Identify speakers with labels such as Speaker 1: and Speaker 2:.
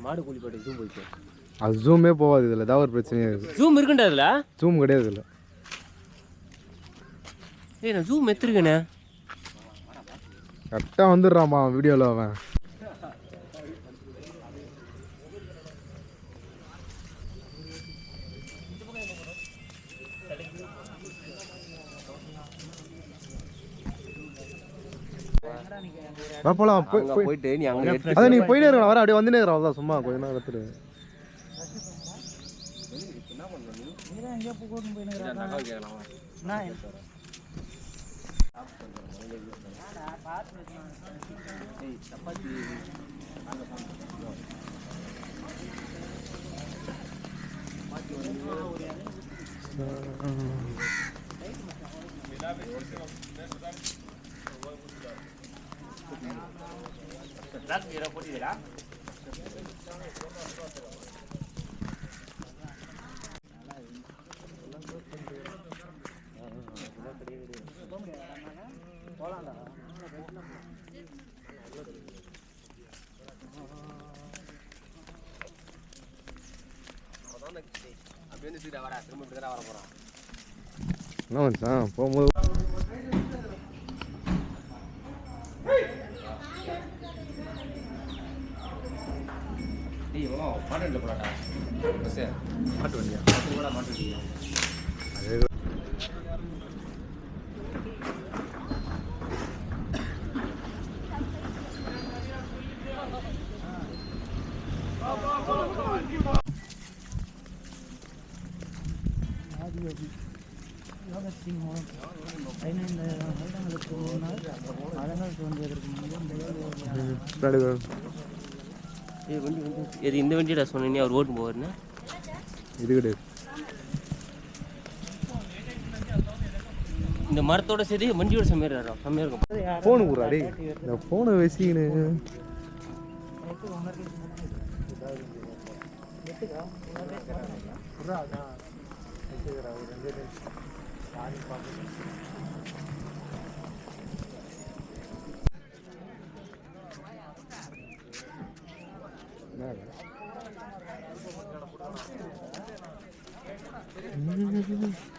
Speaker 1: மாடு குளிப்பாட்டு ஜூம் போயிட்டு
Speaker 2: அது ஜூமே போகாது இதில் ஏதாவது ஒரு பிரச்சனையே இருக்குது.
Speaker 1: ஜூம் இருக்குண்டா அதில்
Speaker 2: ஜூம் கிடையாது இல்லை.
Speaker 1: ஏய் நான் ஜூம் எடுத்துருக்கேண்ணே.
Speaker 2: கரெக்டாக வந்துடுறாம்மா வீடியோவில் அவன். போலாம்
Speaker 1: போயிட்டு நீ அங்கே
Speaker 2: அதான் நீங்கள் போயிட்டே இருக்கலாம். வர அப்படியே வந்துட்டே இருக்கிறோம். அவ்வளோதான் சும்மா கொஞ்ச நேரம் எடுத்துட்டு என்ன மச்சான் போகும்போது
Speaker 1: மாட்டு வண்டியா மாட்டு வண்டியா
Speaker 3: யோகத்தின் மூலம் 15 வருடங்களுக்கு முன்னால் மதங்கள் தோன்றியதற்கு
Speaker 1: இது இந்த வண்டியடா சொன்னீங்க அவர் ஓட்டு போவாருன்னு
Speaker 2: இது கிடையாது.
Speaker 1: இந்த மரத்தோட சரி வண்டியோட செம்மையாக இருக்கும்.
Speaker 2: ஃபோனு கூடாடி இந்த ஃபோனை வச்சுக்கின்னு என்ன